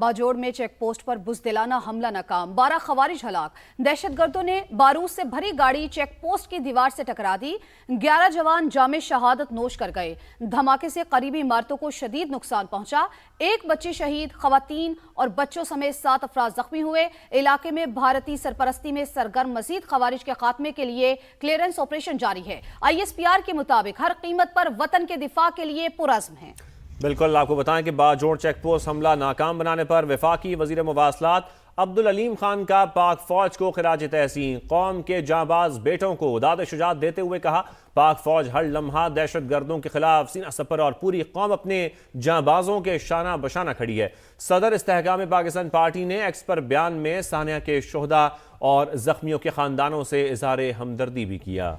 बाजोड़ में check post पर बुज़दिलाना हमला नाकाम, 12 खवारिज हलाक। दहशतगर्दों ने बारूद से भरी गाड़ी चेक पोस्ट की दीवार से टकरा दी। 11 जवान जामे शहादत नोश कर गए। धमाके से करीबी इमारतों को शदीद नुकसान पहुंचा। एक बच्ची शहीद, खवातीन और बच्चों समेत 7 अफराद जख्मी हुए। इलाके में भारतीय सरपरस्ती में सरगर्म मजीद खवारिज के खात्मे के लिए क्लियरेंस ऑपरेशन जारी है। ISPR के मुताबिक हर कीमत पर वतन के दिफा के लिए पुरज़्म है। बिल्कुल, आपको बताएं कि बाजोड़ चेक पोस्ट हमला नाकाम बनाने पर वफाकी वजीर मुवासलात अब्दुल अलीम खान का पाक फौज को खिराज तहसीन। कौम के जांबाज बेटों को दाद शुजात देते हुए कहा, पाक फौज हर लम्हा दहशत गर्दों के खिलाफ सीना सपर और पूरी कौम अपने जांबाजों के शाना बशाना खड़ी है। सदर इस्तेहकाम पाकिस्तान पार्टी ने एक्स पर बयान में सानिया के शोहदा और जख्मियों के खानदानों से इजहार हमदर्दी भी किया।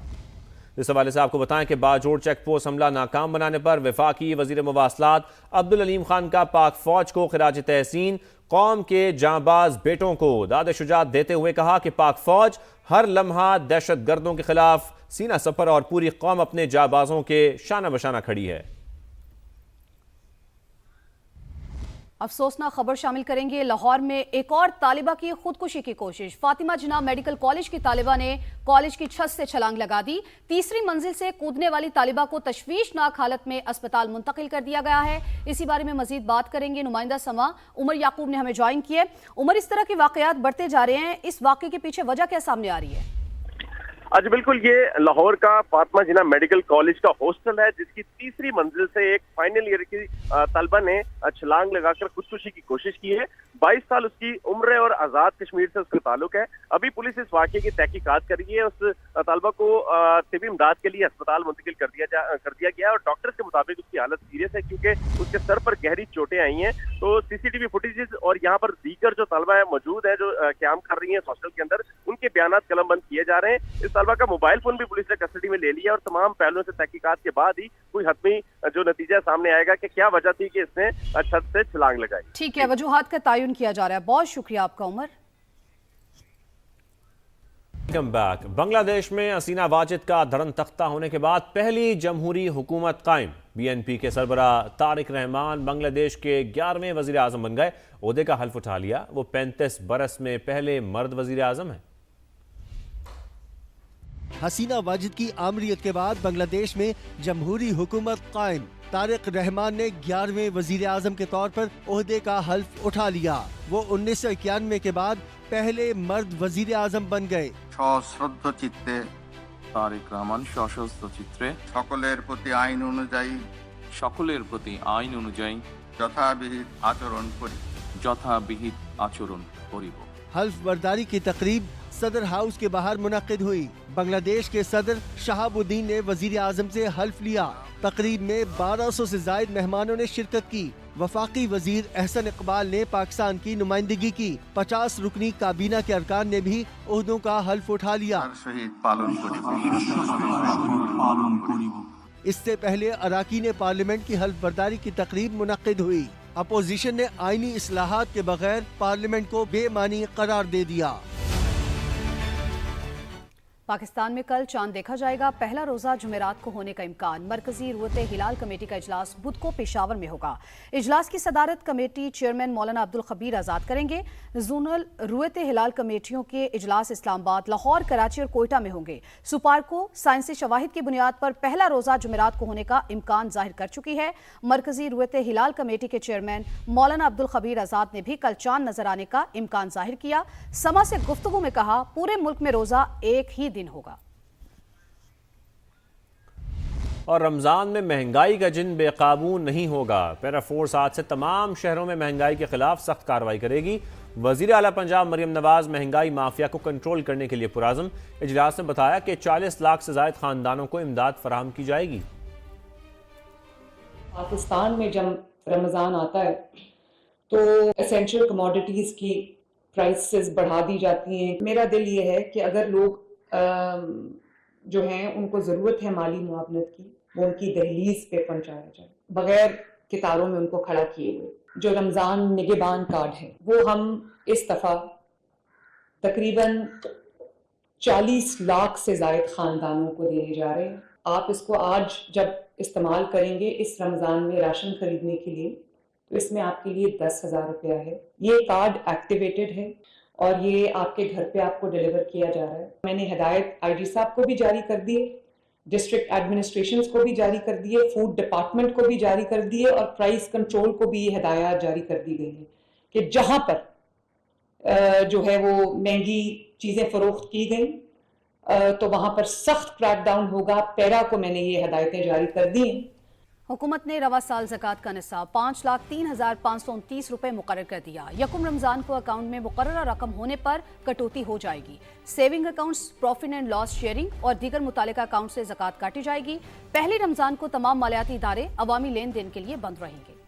इस हवाले से आपको बताएं कि बाजोड़ चेक पोस्ट हमला नाकाम बनाने पर वफाकी वजीर मुवासलात अब्दुल अलीम खान का पाक फौज को खिराज तहसीन। कौम के जांबाज बेटों को दाद शुजात देते हुए कहा कि पाक फौज हर लम्हा दहशत गर्दों के खिलाफ सीना सफर और पूरी कौम अपने जांबाजों के शाना बशाना खड़ी है। अफसोसनाक खबर शामिल करेंगे। लाहौर में एक और तालिबा की खुदकुशी की कोशिश। फातिमा जिन्ना मेडिकल कॉलेज की तालिबा ने कॉलेज की छत से छलांग लगा दी। तीसरी मंजिल से कूदने वाली तालिबा को तशवीशनाक हालत में अस्पताल मुंतकिल कर दिया गया है। इसी बारे में मजीद बात करेंगे। नुमाइंदा समा उमर याकूब ने हमें ज्वाइन किए। उमर, इस तरह के वाकयात बढ़ते जा रहे हैं, इस वाकये के पीछे वजह क्या सामने आ रही है? आज बिल्कुल, ये लाहौर का फातिमा जिन्ना मेडिकल कॉलेज का हॉस्टल है, जिसकी तीसरी मंजिल से एक फाइनल ईयर की तलबा ने छलांग लगाकर खुदकुशी की कोशिश की है। 22 साल उसकी उम्र है और आजाद कश्मीर से उसका ताल्लुक है। अभी पुलिस इस वाकये की तहकीकात कर रही है। उस तलबा को तिबी इमदाद के लिए अस्पताल मुंतकिल कर दिया गया है और डॉक्टर्स के मुताबिक उसकी हालत सीरियस है, क्योंकि उसके सर पर गहरी चोटें आई हैं। तो CCTV फुटेजेस और यहाँ पर दीगर जो तलबा है मौजूद है, जो क्याम कर रही है हॉस्टल के अंदर, उनके बयान कलमबंद किए जा रहे हैं। इस तलबा का मोबाइल फोन भी पुलिस ने कस्टडी में ले लिया और तमाम पहलुओं से तहकीकात के बाद ही कोई हतमी जो नतीजा सामने आएगा कि क्या वजह थी कि इसने छत से छलांग लगाई। ठीक है, वजूहात का तयन किया जा रहा है। बहुत शुक्रिया आपका उमर। Welcome back. बांग्लादेश में हसीना वाजिद का धरम तख्ता होने के बाद पहली जमहूरी हुकूमत कायम। BNP के सरबरा तारिक रहमान बांग्लादेश के 11वें वजीर आजम बन गए। ओहदे का हल्फ उठा लिया। वो 35 बरस में पहले मर्द वजीर आजम है। हसीना वाजिद की आमरीत के बाद बांग्लादेश में जमहूरी हुकूमत कायम। तारिक रहमान ने 11वें वजीर आजम के तौर पर ओहदे का हल्फ उठा लिया। वो 1991 के बाद पहले मर्द वजीर आजम बन गए। सश्रद्ध चित्ते तारिक रहमान सशस्त्र चित्रे सकलेर प्रति आईन अनुযায়ী যথাবিহিত আচরণ করিব। हल्फ बर्दारी की तकरीब सदर हाउस के बाहर मुनक्किद हुई। बांग्लादेश के सदर शहाबुद्दीन ने वजीर आजम से हल्फ लिया। तकरीब में 1200 से जायद मेहमानों ने शिरकत की। वफाकी वजीर एहसन इकबाल ने पाकिस्तान की नुमाइंदगी की। 50 रुकनी काबीना के अरकान ने भी ओहदों का हल्फ उठा लिया। इससे पहले अराकीन पार्लियामेंट की हल्फ बर्दारी की तकरीब मुनक्किद हुई। अपोजिशन ने आईनी इस्लाहात के बगैर पार्लियामेंट को बेमानी करार दे दिया। पाकिस्तान में कल चांद देखा जाएगा। पहला रोजा जुमेरात को होने का इम्कान। मरकजी रुयत हिलाल कमेटी का इजलास बुध को पेशावर में होगा। इजलास की सदारत कमेटी चेयरमैन मौलाना अब्दुल खबीर आजाद करेंगे। जोनल रुयत हिलाल कमेटियों के इजलास इस्लामाबाद, लाहौर, कराची और कोयटा में होंगे। सुपारको साइंसी शवाहिद की बुनियाद पर पहला रोजा जुमेरात को होने का इम्कान जाहिर कर चुकी है। मरकजी रुयत हिलाल कमेटी के चेयरमैन मौलाना अब्दुल खबीर आजाद ने भी कल चांद नजर आने का इम्कान जाहिर किया। समा से गुफ्तगू में कहा, पूरे मुल्क में रोजा एक ही दिन होगा। और रमजान में महंगाई का जिन बेकाबू नहीं होगा। पैरा फोर्स आज से तमाम शहरों में महंगाई के खिलाफ सख्त कार्रवाई करेगी। वजीर आला पंजाब मरियम नवाज महंगाई माफिया को कंट्रोल करने के लिए पुराज़म। इजलास में बताया कि 40 लाख से ज्यादा खानदानों को इमदाद फराहम की जाएगी। पाकिस्तान में जब रमजान आता है तो एसेंशियल कमोडिटीज की प्राइसेस बढ़ा दी जाती हैं। मेरा दिल ये है कि अगर लोग जो हैं उनको ज़रूरत है माली मुआवनत की, वो उनकी दहलीज पे पहुंचाया जाए बगैर कितारों में उनको खड़ा किए हुए। जो रमज़ान निगहबान कार्ड है वो हम इस दफ़ा तकरीबन 40 लाख से ज़ायद ख़ानदानों को देने जा रहे हैं। आप इसको आज जब इस्तेमाल करेंगे इस रमज़ान में राशन खरीदने के लिए, तो इसमें आपके लिए 10,000 रुपया है। ये कार्ड एक्टिवेटेड है और ये आपके घर पे आपको डिलीवर किया जा रहा है। मैंने हिदायत आईजी साहब को भी जारी कर दी है, डिस्ट्रिक्ट एडमिनिस्ट्रेशंस को भी जारी कर दी है, फूड डिपार्टमेंट को भी जारी कर दी है और प्राइस कंट्रोल को भी ये हिदायत जारी कर दी गई है कि जहां पर जो है वो महंगी चीजें फरोख्त की गई तो वहां पर सख्त क्रैकडाउन होगा। पैरा को मैंने ये हिदायतें जारी कर दी हैं। हुकूमत ने रवा साल ज़कात का निसाब 5,03,529 रुपए मुकर्रर कर दिया। यकुम रमजान को अकाउंट में मुकर्ररा रकम होने पर कटौती हो जाएगी। Saving accounts, profit and loss sharing और दीगर मुतालिका अकाउंट से ज़कात काटी जाएगी। पहली रमजान को तमाम मालियाती इदारे अवामी लेन देन के लिए बंद रहेंगे।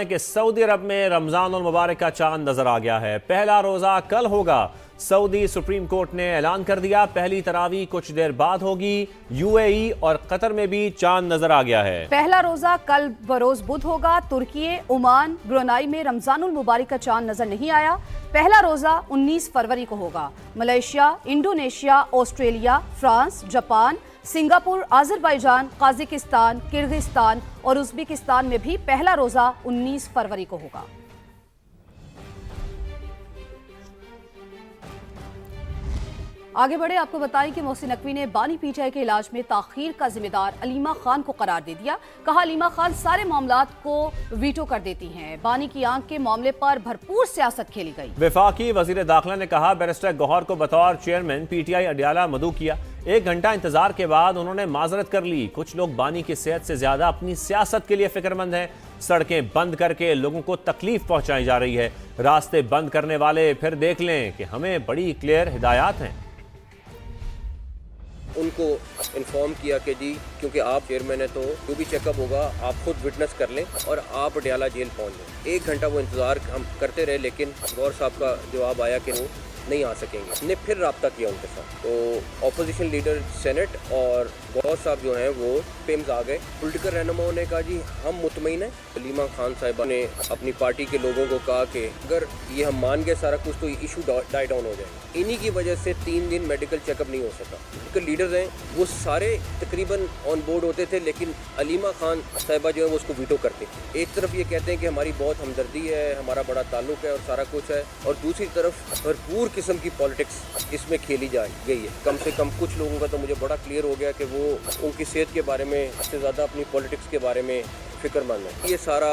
कि सऊदी अरब में रमजान और मुबारक का चांद नजर आ गया है। पहला रोजा कल होगा। सऊदी सुप्रीम कोर्ट ने ऐलान कर दिया पहली तरावी कुछ देर बाद होगी। यूएई और कतर में भी चांद नजर आ गया है। पहला रोजा कल बरोज बुध होगा। तुर्की, ओमान, ब्रुनाई में रमजानुल मुबारक का चांद नजर नहीं आया। पहला रोजा 19 फरवरी को होगा। Malaysia, Indonesia, Australia, France, Japan, Singapore, Azerbaijan, Kazakhstan, Kyrgyzstan और उज्बेकिस्तान में भी पहला रोजा 19 फरवरी को होगा। आगे बढ़े, आपको बताएं कि मोहसिन नकवी ने बानी पीटीआई के इलाज में ताखीर का जिम्मेदार अलीमा खान को करार दे दिया। कहा अलीमा खान सारे मामलात को वीटो कर देती हैं। बानी की आंख के मामले पर भरपूर सियासत खेली गई। वफाकी वजीर दाखिला ने कहा बैरिस्टर गौहर को बतौर चेयरमैन पीटीआई अडियाला मदऊ किया। 1 घंटा इंतजार के बाद उन्होंने माजरत कर ली। कुछ लोग बानी की सेहत से ज्यादा अपनी सियासत के लिए फिक्रमंद हैं। सड़कें बंद करके लोगों को तकलीफ पहुंचाई जा रही है। रास्ते बंद करने वाले फिर देख लें कि हमें बड़ी क्लियर हिदायत हैं। उनको इन्फॉर्म किया कि जी क्योंकि आप चेयरमैन है तो जो भी चेकअप होगा आप खुद विटनेस कर लें और आप अडियाला जेल पहुंच जाएं। 1 घंटा वो इंतज़ार हम करते रहे लेकिन गौर साहब का जवाब आया कि वो नहीं आ सकेंगे। हमने फिर रब्ता किया उनके साथ तो ऑपोजिशन लीडर सेनेट और गौर साहब जो हैं वो पेम्स आ गए। पॉलिटिकल रहनुमाओं ने कहा जी हम मुतमईन हैं। अलीमा खान साहिबा ने अपनी पार्टी के लोगों को कहा कि अगर ये हम मान गए सारा कुछ तो इशू डाई डाउन हो जाए। इन्हीं की वजह से 3 दिन मेडिकल चेकअप नहीं हो सका। उनके लीडर्स हैं वो सारे तकरीबन ऑन बोर्ड होते थे लेकिन अलीमा खान साहिबा जो है वो उसको वीटो करती थी। एक तरफ ये कहते हैं कि हमारी बहुत हमदर्दी है, हमारा बड़ा ताल्लुक है और सारा कुछ है और दूसरी तरफ भरपूर किस्म की पॉलिटिक्स इसमें खेली जा गई है। कम से कम कुछ लोगों का तो मुझे बड़ा क्लियर हो गया कि वो उनकी सेहत के बारे में सबसे ज़्यादा अपनी पॉलिटिक्स के बारे में फिक्रमंद है। ये सारा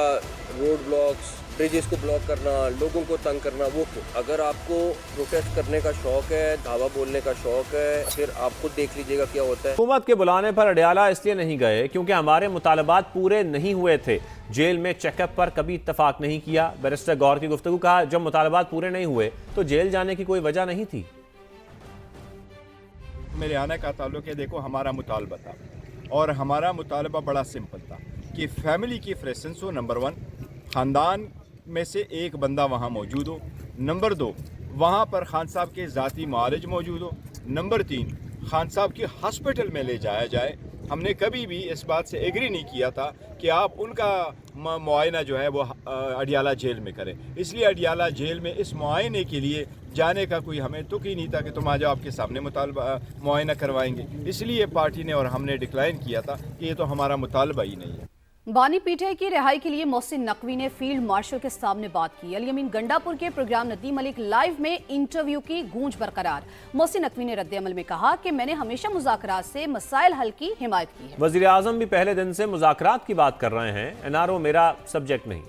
रोड ब्लॉक्स, ब्रिजेस को ब्लॉक करना, लोगों को तंग करना, वो क्यों? अगर आपको प्रोटेस्ट करने का शौक है, धावा बोलने का शौक है, फिर आप खुद देख लीजिएगा क्या होता है। हुकूमत के बुलाने पर अडियाला इसलिए नहीं गए क्योंकि हमारे मुतालबात पूरे नहीं हुए थे। जेल में चेकअप पर कभी इत्तफाक नहीं किया। बैरिस्टर गौहर की गुफ्तगू। कहा जब मुतालबात पूरे नहीं हुए तो जेल जाने की कोई वजह नहीं थी। मेरे आने का ताल्लुक है, देखो हमारा मुतालबा था और हमारा मुतालबा बड़ा सिंपल था कि फैमिली की प्रेजेंस हो। नंबर 1, ख़ानदान में से एक बंदा वहाँ मौजूद हो। नंबर 2, वहाँ पर खान साहब के ज़ाती मुआलिज मौजूद हो। नंबर 3, खान साहब की हॉस्पिटल में ले जाया जाए। हमने कभी भी इस बात से एग्री नहीं किया था कि आप उनका मुआयना जो है वो अडियाला जेल में करें। इसलिए अडियाला जेल में इस मुआयने के लिए जाने का कोई हमें तुक ही नहीं था कि तुम आ जाओ आपके सामने मुआयना करवाएंगे। इसलिए पार्टी ने और हमने डिक्लाइन किया था कि ये तो हमारा मुतालबा ही नहीं है। बानी पीटीआई की रिहाई के लिए मोहसिन नकवी ने फील्ड मार्शल के सामने बात की। अली अमीन गंडापुर के प्रोग्राम नदीम मलिक लाइव में इंटरव्यू की गूंज बरकरार। मोहसिन नकवी ने रद्द-ए-अमल में कहा कि मैंने हमेशा मुज़ाकरात से मसाइल हल की हिमायत की है। वज़ीर आज़म भी पहले दिन से मुज़ाकरात की बात कर रहे हैं। एनआरओ मेरा सब्जेक्ट नहीं।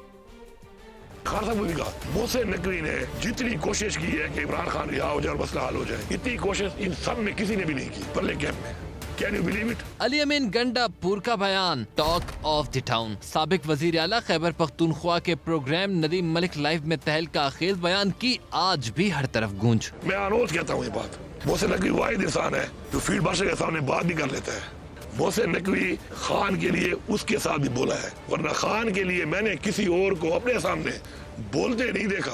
खान साहब ने कहा मोहसिन नकवी ने जितनी कोशिश की है कि इमरान खान रिहा हो जाए और मसला हल हो जाए, इतनी कोशिश इन सब में किसी ने भी नहीं की परले कैंप में। Can you believe it? Ali अमीन गंडापुर का बयान टॉक ऑफ द टाउन। साबिक वजीर आला खैबर पख्तूनख्वा के प्रोग्राम नदीम मलिक लाइव में तहलका खेज बयान की आज भी हर तरफ गूंज। मैं अनोज कहता हूँ ये बात, मोहसिन नकवी वाहिद इंसान है जो फील्ड मार्शल के सामने बात भी कर लेता है। मोहसिन नकवी खान के लिए उसके साथ भी बोला है, वरना खान के लिए मैंने किसी और को अपने सामने बोलते नहीं देखा।